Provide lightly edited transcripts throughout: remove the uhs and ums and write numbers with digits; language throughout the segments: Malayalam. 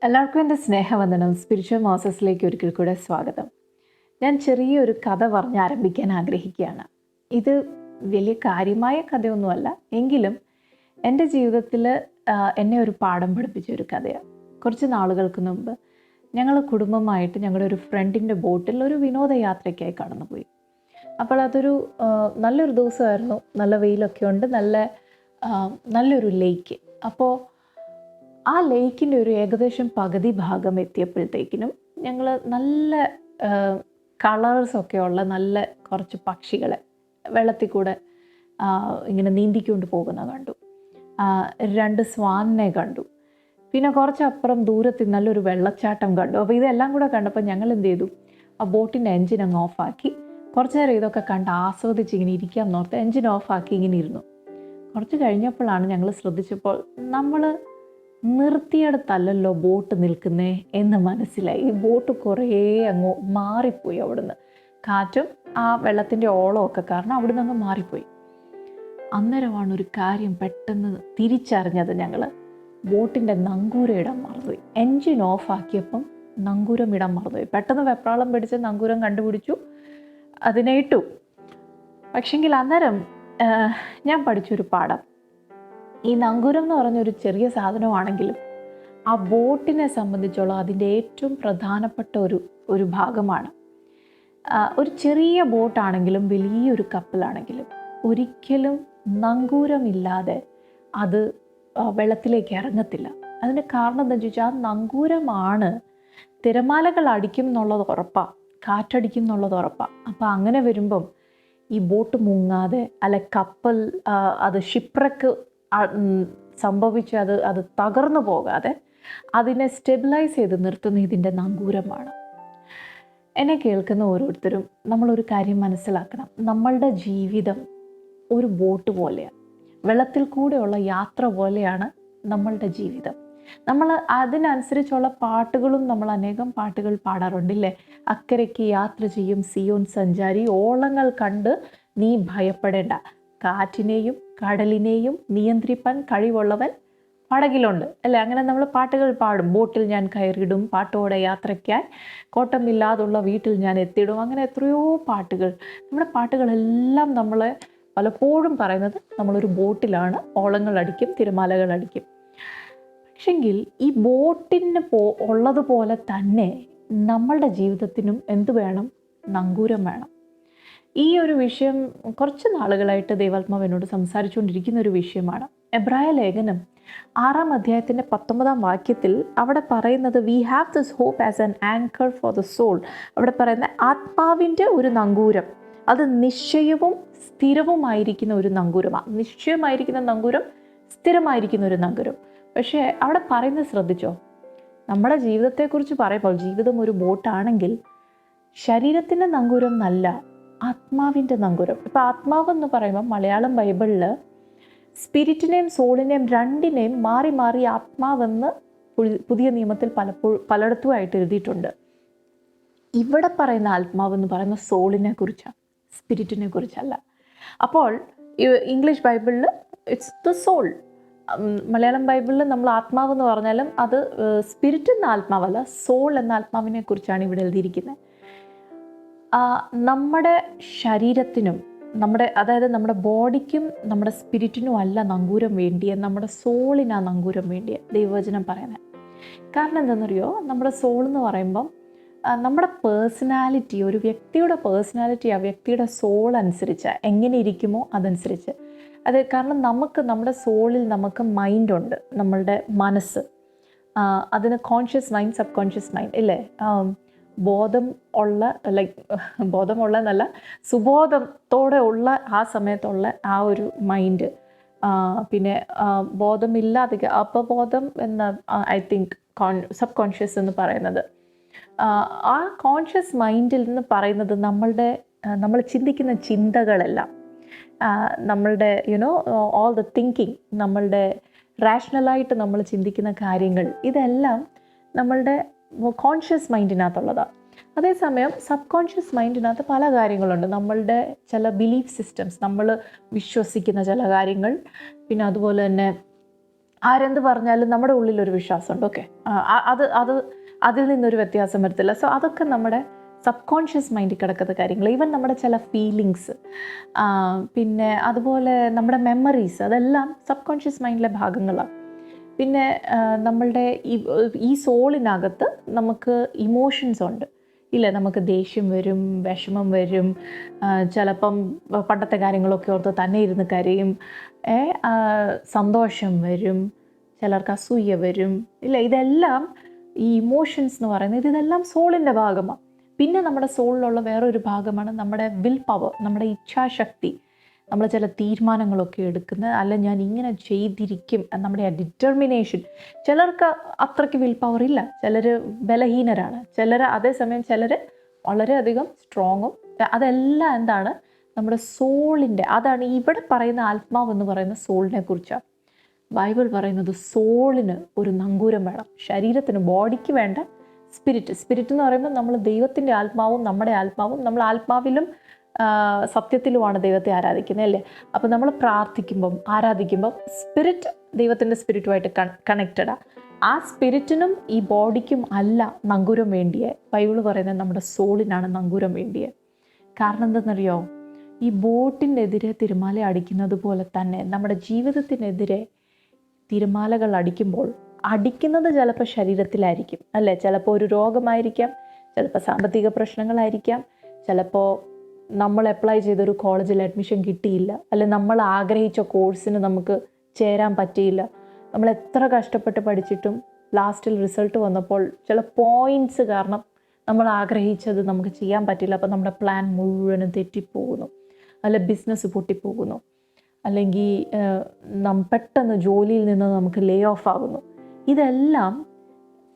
എല്ലാവർക്കും എൻ്റെ സ്നേഹവന്ദനം. സ്പിരിച്വൽ മോസസിലേക്ക് ഒരിക്കൽ കൂടെ സ്വാഗതം. ഞാൻ ചെറിയൊരു കഥ പറഞ്ഞ് ആരംഭിക്കാൻ ആഗ്രഹിക്കുകയാണ്. ഇത് വലിയ കാര്യമായ കഥയൊന്നുമല്ല, എങ്കിലും എൻ്റെ ജീവിതത്തിൽ എന്നെ ഒരു പാഠം പഠിപ്പിച്ച ഒരു കഥയാണ്. കുറച്ച് നാളുകൾക്ക് മുമ്പ് ഞങ്ങൾ കുടുംബമായിട്ട് ഞങ്ങളുടെ ഒരു ഫ്രണ്ടിൻ്റെ ബോട്ടിൽ ഒരു വിനോദയാത്രയ്ക്കായി കടന്നുപോയി. അപ്പോൾ അതൊരു നല്ലൊരു ദിവസമായിരുന്നു. നല്ല വെയിലൊക്കെ ഉണ്ട്, നല്ലൊരു ലേക്ക്. അപ്പോൾ ആ ലേക്കിൻ്റെ ഒരു ഏകദേശം പകുതി ഭാഗം എത്തിയപ്പോഴത്തേക്കിനും ഞങ്ങൾ നല്ല കളേഴ്സൊക്കെ ഉള്ള നല്ല കുറച്ച് പക്ഷികളെ വെള്ളത്തിൽ കൂടെ ഇങ്ങനെ നീന്തിക്കൊണ്ട് പോകുന്ന കണ്ടു. 2 സ്വാനിനെ കണ്ടു. പിന്നെ കുറച്ചപ്പുറം ദൂരത്തിൽ നല്ലൊരു വെള്ളച്ചാട്ടം കണ്ടു. അപ്പോൾ ഇതെല്ലാം കൂടെ കണ്ടപ്പോൾ ഞങ്ങൾ എന്ത് ചെയ്തു, ആ ബോട്ടിൻ്റെ എൻജിൻ അങ്ങ് ഓഫാക്കി കുറച്ച് നേരം ഇതൊക്കെ കണ്ട് ആസ്വദിച്ച് ഇങ്ങനെ ഇരിക്കാൻ നോർത്ത് എൻജിൻ ഓഫാക്കി ഇങ്ങനെ ഇരുന്നു. കുറച്ച് കഴിഞ്ഞപ്പോഴാണ് ഞങ്ങൾ ശ്രദ്ധിച്ചപ്പോൾ നമ്മൾ നിർത്തിയിടത്തല്ലല്ലോ ബോട്ട് നിൽക്കുന്നേ എന്ന് മനസ്സിലായി. ഈ ബോട്ട് കുറേ അങ്ങ് മാറിപ്പോയി. അവിടുന്ന് കാറ്റും ആ വെള്ളത്തിൻ്റെ ഓളമൊക്കെ കാരണം അവിടുന്ന് അങ്ങ് മാറിപ്പോയി. അന്നേരമാണ് ഒരു കാര്യം പെട്ടെന്ന് തിരിച്ചറിഞ്ഞത്. ഞങ്ങൾ ബോട്ടിൻ്റെ നങ്കൂരം ഇടാൻ മറന്നുപോയി. എൻജിൻ ഓഫാക്കിയപ്പം നങ്കൂരം ഇടാൻ മറന്നുപോയി. പെട്ടെന്ന് വെപ്രാളം പിടിച്ച് നങ്കൂരം കണ്ടുപിടിച്ചു, അതിനെ ഇട്ടു. പക്ഷെങ്കിൽ അന്നേരം ഞാൻ പഠിച്ചൊരു പാഠം, ഈ നങ്കൂരം എന്ന് പറഞ്ഞൊരു ചെറിയ സാധനമാണെങ്കിലും ആ ബോട്ടിനെ സംബന്ധിച്ചോളം അതിൻ്റെ ഏറ്റവും പ്രധാനപ്പെട്ട ഒരു ഭാഗമാണ്. ഒരു ചെറിയ ബോട്ടാണെങ്കിലും വലിയൊരു കപ്പലാണെങ്കിലും ഒരിക്കലും നങ്കൂരമില്ലാതെ അത് വെള്ളത്തിലേക്ക് ഇറങ്ങത്തില്ല. അതിന് കാരണം എന്താണെന്ന് ചോദിച്ചാൽ, ആ നങ്കൂരമാണ് തിരമാലകൾ അടിക്കും എന്നുള്ളത് ഉറപ്പാണ്, കാറ്റടിക്കും എന്നുള്ളത് ഉറപ്പാണ്. അപ്പോൾ അങ്ങനെ വരുമ്പം ഈ ബോട്ട് മുങ്ങാതെ അല്ലെ കപ്പൽ അത് ഷിപ്രക്ക് സംഭവിച്ച് അത് തകർന്നു പോകാതെ അതിനെ സ്റ്റെബിലൈസ് ചെയ്ത് നിർത്തുന്ന ഇതിൻ്റെ നങ്കൂരമാണ്. എന്നെ കേൾക്കുന്ന ഓരോരുത്തരും നമ്മളൊരു കാര്യം മനസ്സിലാക്കണം. നമ്മളുടെ ജീവിതം ഒരു ബോട്ട് പോലെയാണ്, വെള്ളത്തിൽ കൂടെയുള്ള യാത്ര പോലെയാണ് നമ്മളുടെ ജീവിതം. നമ്മൾ അതിനനുസരിച്ചുള്ള പാട്ടുകളും നമ്മൾ അനേകം പാട്ടുകൾ പാടാറുണ്ടല്ലേ. അക്കരയ്ക്ക് യാത്ര ചെയ്യും സിയോൻ സഞ്ചാരി, ഓളങ്ങൾ കണ്ട് നീ ഭയപ്പെടേണ്ട, കാറ്റിനെയും കടലിനെയും നിയന്ത്രിപ്പാൻ കഴിവുള്ളവൻ പടകിലുണ്ട് അല്ലേ. അങ്ങനെ നമ്മൾ പാട്ടുകൾ പാടും. ബോട്ടിൽ ഞാൻ കയറിയിടും, പാട്ടോടെ യാത്രയ്ക്കായി, കോട്ടമില്ലാതുള്ള വീട്ടിൽ ഞാൻ എത്തിയിടും. അങ്ങനെ എത്രയോ പാട്ടുകൾ. നമ്മുടെ പാട്ടുകളെല്ലാം നമ്മളെ പലപ്പോഴും പറയുന്നത് നമ്മളൊരു ബോട്ടിലാണ്, ഓളങ്ങൾ അടിക്കും, തിരമാലകൾ അടിക്കും. പക്ഷെങ്കിൽ ഈ ബോട്ടിന് ഉള്ളതുപോലെ തന്നെ നമ്മളുടെ ജീവിതത്തിനും എന്ത് വേണം? നങ്കൂരം വേണം. ഈ ഒരു വിഷയം കുറച്ച് നാളുകളായിട്ട് ദൈവാത്മാവ് എന്നോട് സംസാരിച്ചുകൊണ്ടിരിക്കുന്ന ഒരു വിഷയമാണ്. എബ്രായ ലേഖനം 6-ാം അധ്യായത്തിൻ്റെ 19-ാം വാക്യത്തിൽ അവിടെ പറയുന്നത്, we have this hope as an anchor for the soul. അവിടെ പറയുന്ന ആത്മാവിൻ്റെ ഒരു നങ്കൂരം, അത് നിശ്ചയവും സ്ഥിരവുമായിരിക്കുന്ന ഒരു നങ്കൂരമാണ്. നിശ്ചയമായിരിക്കുന്ന നങ്കൂരം, സ്ഥിരമായിരിക്കുന്ന ഒരു നങ്കൂരം. പക്ഷേ അവിടെ പറയുന്നത് ശ്രദ്ധിച്ചോ, നമ്മുടെ ജീവിതത്തെക്കുറിച്ച് പറയുമ്പോൾ ജീവിതം ഒരു ബോട്ടാണെങ്കിൽ ശരീരത്തിൻ്റെ നങ്കൂരം നല്ല, ആത്മാവിൻ്റെ നങ്കൂരം. ഇപ്പോൾ ആത്മാവെന്ന് പറയുമ്പോൾ മലയാളം ബൈബിളിൽ സ്പിരിറ്റിനെയും സോളിനെയും രണ്ടിനെയും മാറി മാറി ആത്മാവെന്ന് പുതിയ നിയമത്തിൽ പലയിടത്തുമായിട്ട് എഴുതിയിട്ടുണ്ട്. ഇവിടെ പറയുന്ന ആത്മാവെന്ന് പറയുന്ന സോളിനെ കുറിച്ചാണ്, സ്പിരിറ്റിനെ കുറിച്ചല്ല. അപ്പോൾ ഇംഗ്ലീഷ് ബൈബിളിൽ ഇറ്റ്സ് ദ സോൾ. മലയാളം ബൈബിളിൽ നമ്മൾ ആത്മാവെന്ന് പറഞ്ഞാലും അത് സ്പിരിറ്റ് എന്ന ആത്മാവല്ല, സോൾ എന്ന ആത്മാവിനെ കുറിച്ചാണ് ഇവിടെ എഴുതിയിരിക്കുന്നത്. നമ്മുടെ ശരീരത്തിനും അതായത് നമ്മുടെ ബോഡിക്കും നമ്മുടെ സ്പിരിറ്റിനും അല്ല നങ്കൂരം വേണ്ടിയ, നമ്മുടെ സോളിനാ നങ്കൂരം വേണ്ടിയ ദൈവവചനം പറയുന്നത്. കാരണം എന്താണെന്നറിയോ, നമ്മുടെ സോൾ എന്ന് പറയുമ്പം നമ്മുടെ പേഴ്സണാലിറ്റി, ഒരു വ്യക്തിയുടെ പേഴ്സണാലിറ്റി ആ വ്യക്തിയുടെ സോൾ അനുസരിച്ച് എങ്ങനെ ഇരിക്കുമോ അതനുസരിച്ച്. അത് കാരണം നമ്മുടെ സോളിൽ നമുക്ക് മൈൻഡുണ്ട്, നമ്മളുടെ മനസ്സ്. അതിന് conscious mind, sub conscious mind ഇല്ലേ. ബോധമുള്ള എന്നല്ല, സുബോധത്തോടെ ഉള്ള ആ സമയത്തുള്ള ആ ഒരു മൈൻഡ്, പിന്നെ ബോധമില്ലാതെ അപബോധം എന്ന ഐ തിങ്ക് സബ് കോൺഷ്യസ് എന്ന് പറയുന്നത്. ആ കോൺഷ്യസ് മൈൻഡിൽ നിന്ന് പറയുന്നത് നമ്മൾ ചിന്തിക്കുന്ന ചിന്തകളെല്ലാം, നമ്മളുടെ ഓൾ ദ തിങ്കിങ്, നമ്മളുടെ റാഷണലായിട്ട് നമ്മൾ ചിന്തിക്കുന്ന കാര്യങ്ങൾ, ഇതെല്ലാം നമ്മളുടെ കോൺഷ്യസ് മൈൻഡിനകത്തുള്ളതാണ്. അതേസമയം സബ് കോൺഷ്യസ് മൈൻഡിനകത്ത് പല കാര്യങ്ങളുണ്ട്. നമ്മളുടെ ചില ബിലീഫ് സിസ്റ്റംസ്, നമ്മൾ വിശ്വസിക്കുന്ന ചില കാര്യങ്ങൾ, പിന്നെ അതുപോലെ തന്നെ ആരെന്ത് പറഞ്ഞാലും നമ്മുടെ ഉള്ളിലൊരു വിശ്വാസമുണ്ട്. ഓക്കെ, അത് അത് അതിൽ നിന്നൊരു വ്യത്യാസം വരത്തില്ല. സോ അതൊക്കെ നമ്മുടെ സബ് കോൺഷ്യസ് മൈൻഡിൽ കിടക്കുന്ന കാര്യങ്ങൾ. ഈവൻ നമ്മുടെ ചില ഫീലിങ്സ്, പിന്നെ അതുപോലെ നമ്മുടെ മെമ്മറീസ്, അതെല്ലാം സബ് കോൺഷ്യസ് മൈൻഡിലെ ഭാഗങ്ങളാണ്. പിന്നെ നമ്മളുടെ ഈ സോളിനകത്ത് നമുക്ക് ഇമോഷൻസ് ഉണ്ട് ഇല്ലേ? നമുക്ക് ദേഷ്യം വരും, വിഷമം വരും, ചിലപ്പം പണ്ടത്തെ കാര്യങ്ങളൊക്കെ ഓർത്ത് തന്നെ ഇരുന്ന് കരയും, സന്തോഷം വരും, ചിലർക്ക് അസൂയ വരും ഇല്ല. ഇതെല്ലാം ഈ ഇമോഷൻസ് എന്ന് പറയുന്നത് ഇതെല്ലാം സോളിൻ്റെ ഭാഗമാണ്. പിന്നെ നമ്മുടെ സോളിലുള്ള വേറൊരു ഭാഗമാണ് നമ്മുടെ വിൽ പവർ, നമ്മുടെ ഇച്ഛാശക്തി. നമ്മൾ ചില തീരുമാനങ്ങളൊക്കെ എടുക്കുന്നത്, അല്ല ഞാൻ ഇങ്ങനെ ചെയ്തിരിക്കും, നമ്മുടെ ആ ഡിറ്റർമിനേഷൻ. ചിലർക്ക് അത്രയ്ക്ക് വിൽ പവർ ഇല്ല, ചിലർ ബലഹീനരാണ്, അതേസമയം ചിലർ വളരെയധികം സ്ട്രോങ്ങും. അതെല്ലാം എന്താണ്? നമ്മുടെ സോളിൻ്റെ. അതാണ് ഇവിടെ പറയുന്ന ആത്മാവ് എന്ന് പറയുന്ന സോളിനെ കുറിച്ചാണ്. ബൈബിൾ പറയുന്നത് സോളിന് ഒരു നങ്കൂരം വേണം, ശരീരത്തിന്, ബോഡിക്ക് വേണ്ട സ്പിരിറ്റ് എന്ന് പറയുമ്പോൾ നമ്മൾ ദൈവത്തിൻ്റെ ആത്മാവും നമ്മുടെ ആത്മാവും, നമ്മൾ ആത്മാവിലും സത്യത്തിലുമാണ് ദൈവത്തെ ആരാധിക്കുന്നത് അല്ലേ? അപ്പോൾ നമ്മൾ പ്രാർത്ഥിക്കുമ്പം, ആരാധിക്കുമ്പം സ്പിരിറ്റ് ദൈവത്തിൻ്റെ സ്പിരിറ്റുമായിട്ട് കണക്റ്റഡാണ്. ആ സ്പിരിറ്റിനും ഈ ബോഡിക്കും അല്ല നങ്കൂരം വേണ്ടിയേ. ബൈബിൾ പറയുന്നത് നമ്മുടെ സോളിനാണ് നങ്കൂരം വേണ്ടിയേ. കാരണം എന്തെന്നറിയോ? ഈ ബോട്ടിനെതിരെ തിരമാല അടിക്കുന്നത് പോലെ തന്നെ നമ്മുടെ ജീവിതത്തിനെതിരെ തിരമാലകൾ അടിക്കുന്നത് ചിലപ്പോൾ ശരീരത്തിലായിരിക്കും അല്ലേ? ചിലപ്പോൾ ഒരു രോഗമായിരിക്കാം, ചിലപ്പോൾ സാമ്പത്തിക പ്രശ്നങ്ങളായിരിക്കാം, ചിലപ്പോൾ നമ്മൾ അപ്ലൈ ചെയ്തൊരു കോളേജിൽ അഡ്മിഷൻ കിട്ടിയില്ല, അല്ലെ നമ്മൾ ആഗ്രഹിച്ച കോഴ്സിന് നമുക്ക് ചേരാൻ പറ്റിയില്ല, നമ്മൾ എത്ര കഷ്ടപ്പെട്ട് പഠിച്ചിട്ടും ലാസ്റ്റിൽ റിസൾട്ട് വന്നപ്പോൾ ചില പോയിൻറ്റ്സ് കാരണം നമ്മൾ ആഗ്രഹിച്ചത് നമുക്ക് ചെയ്യാൻ പറ്റില്ല. അപ്പോൾ നമ്മുടെ പ്ലാൻ മുഴുവനും തെറ്റിപ്പോകുന്നു, അല്ലെ ബിസിനസ് പൊട്ടിപ്പോകുന്നു, അല്ലെങ്കിൽ പെട്ടെന്ന് ജോലിയിൽ നിന്ന് നമുക്ക് ലേ ഓഫ് ആകുന്നു. ഇതെല്ലാം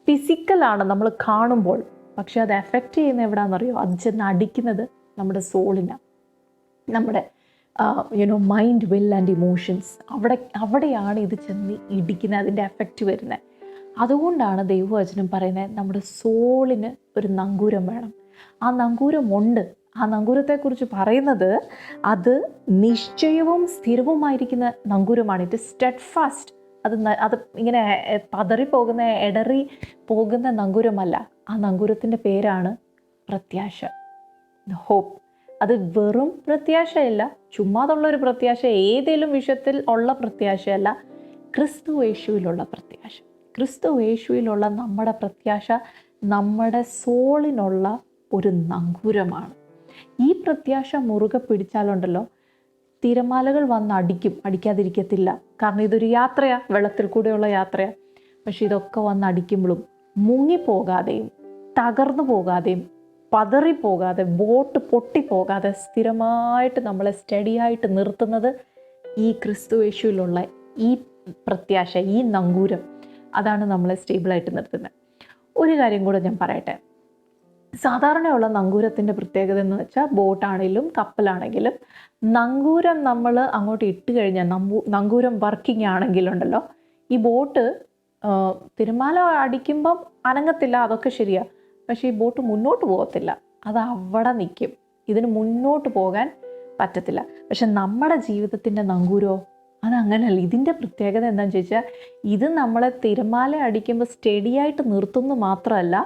ഫിസിക്കലാണ് നമ്മൾ കാണുമ്പോൾ, പക്ഷെ അത് എഫക്റ്റ് ചെയ്യുന്ന എവിടെയാണെന്നറിയോ? അത് ചെന്ന് അടിക്കുന്നത് നമ്മുടെ സോളിനാണ്, നമ്മുടെ മൈൻഡ്, വിൽ ആൻഡ് ഇമോഷൻസ്. അവിടെയാണ് ഇത് ചെന്ന് ഇടിക്കുന്നത്, അതിൻ്റെ എഫക്റ്റ് വരുന്നത്. അതുകൊണ്ടാണ് ദൈവവചനം പറയുന്നത് നമ്മുടെ സോളിന് ഒരു നങ്കൂരം വേണം. ആ നങ്കൂരമുണ്ട്. ആ നങ്കൂരത്തെക്കുറിച്ച് പറയുന്നത് അത് നിശ്ചയവും സ്ഥിരവുമായിരിക്കുന്ന നങ്കൂരമാണ്. It സ്റ്റെഡ് fast. അത് ഇങ്ങനെ പതറിപ്പോകുന്ന, എടറി പോകുന്ന നങ്കൂരമല്ല. ആ നങ്കൂരത്തിൻ്റെ പേരാണ് പ്രത്യാശ, ഹോപ്പ്. അത് വെറും പ്രത്യാശയല്ല, ചുമ്മാതുള്ളൊരു പ്രത്യാശ, ഏതെങ്കിലും വിഷയത്തിൽ ഉള്ള പ്രത്യാശയല്ല, ക്രിസ്തു യേശുവിലുള്ള പ്രത്യാശ. ക്രിസ്തു യേശുവിലുള്ള നമ്മുടെ പ്രത്യാശ നമ്മുടെ സോളിനുള്ള ഒരു നങ്കൂരമാണ്. ഈ പ്രത്യാശ മുറുകെ പിടിച്ചാലുണ്ടല്ലോ, തിരമാലകൾ വന്ന് അടിക്കാതിരിക്കത്തില്ല. കാരണം ഇതൊരു യാത്രയാണ്, വെള്ളത്തിൽ കൂടെയുള്ള യാത്രയാണ്. പക്ഷെ ഇതൊക്കെ വന്ന് അടിക്കുമ്പോഴും മുങ്ങിപ്പോകാതെയും തകർന്നു പോകാതെയും പതറിപ്പോകാതെ, ബോട്ട് പൊട്ടിപ്പോകാതെ സ്ഥിരമായിട്ട് നമ്മളെ സ്റ്റഡിയായിട്ട് നിർത്തുന്നത് ഈ ക്രിസ്തു യേശുവിലുള്ള ഈ പ്രത്യാശ, ഈ നങ്കൂരം. അതാണ് നമ്മളെ സ്റ്റേബിളായിട്ട് നിർത്തുന്നത്. ഒരു കാര്യം കൂടെ ഞാൻ പറയട്ടെ. സാധാരണയുള്ള നങ്കൂരത്തിൻ്റെ പ്രത്യേകത എന്ന് വെച്ചാൽ, ബോട്ടാണെങ്കിലും കപ്പലാണെങ്കിലും നങ്കൂരം നമ്മൾ അങ്ങോട്ട് ഇട്ട് കഴിഞ്ഞാൽ, നങ്കൂരം വർക്കിംഗ് ആണെങ്കിലുണ്ടല്ലോ, ഈ ബോട്ട് തിരമാല അടിക്കുമ്പം അനങ്ങത്തില്ല, അതൊക്കെ ശരിയാ. പക്ഷേ ഈ ബോട്ട് മുന്നോട്ട് പോകത്തില്ല, അത് അവിടെ നിൽക്കും, ഇതിന് മുന്നോട്ട് പോകാൻ പറ്റത്തില്ല. പക്ഷെ നമ്മുടെ ജീവിതത്തിൻ്റെ നങ്കൂരോ അതങ്ങനെയല്ല. ഇതിൻ്റെ പ്രത്യേകത എന്താണെന്ന് ചോദിച്ചാൽ, ഇത് നമ്മളെ തിരമാല അടിക്കുമ്പോൾ സ്റ്റഡിയായിട്ട് നിർത്തുന്നു മാത്രമല്ല,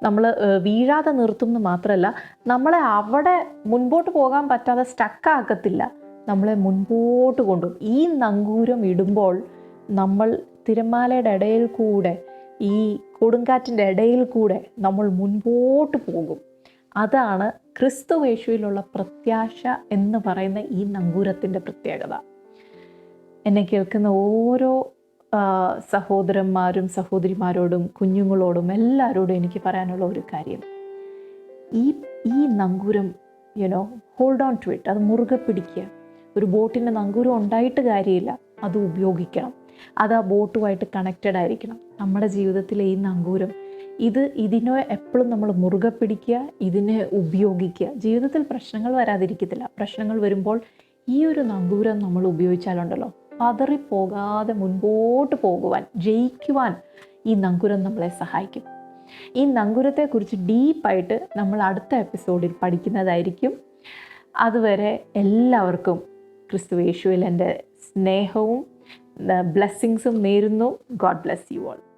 നമ്മൾ വീഴാതെ നിർത്തുന്നു മാത്രമല്ല, നമ്മളെ അവിടെ മുൻപോട്ട് പോകാൻ പറ്റാതെ സ്റ്റക്കാക്കത്തില്ല, നമ്മളെ മുൻപോട്ട് കൊണ്ടുപോകും. ഈ നങ്കൂരം ഇടുമ്പോൾ നമ്മൾ തിരമാലയുടെ ഇടയിൽ കൂടെ, ഈ കൊടുങ്കാറ്റിൻ്റെ ഇടയിൽ കൂടെ നമ്മൾ മുൻപോട്ട് പോകും. അതാണ് ക്രിസ്തു യേശുവിലുള്ള പ്രത്യാശ എന്ന് പറയുന്ന ഈ നങ്കൂരത്തിൻ്റെ പ്രത്യേകത. എന്നെ കേൾക്കുന്ന ഓരോ സഹോദരന്മാരും സഹോദരിമാരോടും കുഞ്ഞുങ്ങളോടും എല്ലാവരോടും എനിക്ക് പറയാനുള്ള ഒരു കാര്യം, ഈ നങ്കൂരം ഹോൾഡ് ഓൺ ടു ഇറ്റ്. അത് മുറുകെ പിടിക്കുക. ഒരു ബോട്ടിൻ്റെ നങ്കൂരം ഉണ്ടായിട്ട് കാര്യമില്ല, അത് ഉപയോഗിക്കണം. അത് ആ ബോട്ടുമായിട്ട് കണക്റ്റഡ് ആയിരിക്കണം. നമ്മുടെ ജീവിതത്തിലെ ഈ നങ്കൂരം, ഇതിനെ എപ്പോഴും നമ്മൾ മുറുകെ പിടിക്കുക, ഇതിനെ ഉപയോഗിക്കുക. ജീവിതത്തിൽ പ്രശ്നങ്ങൾ വരാതിരിക്കത്തില്ല. പ്രശ്നങ്ങൾ വരുമ്പോൾ ഈ ഒരു നങ്കൂരം നമ്മൾ ഉപയോഗിച്ചാലുണ്ടല്ലോ, പതറിപ്പോകാതെ മുൻപോട്ട് പോകുവാൻ, ജയിക്കുവാൻ ഈ നങ്കൂരം നമ്മളെ സഹായിക്കും. ഈ നങ്കൂരത്തെക്കുറിച്ച് ഡീപ്പായിട്ട് നമ്മൾ അടുത്ത എപ്പിസോഡിൽ പഠിക്കുന്നതായിരിക്കും. അതുവരെ എല്ലാവർക്കും ക്രിസ്തു യേശുവിൽ എൻ്റെ സ്നേഹവും ബ്ലെസ്സിങ്സും നേരുന്നു. God bless you all.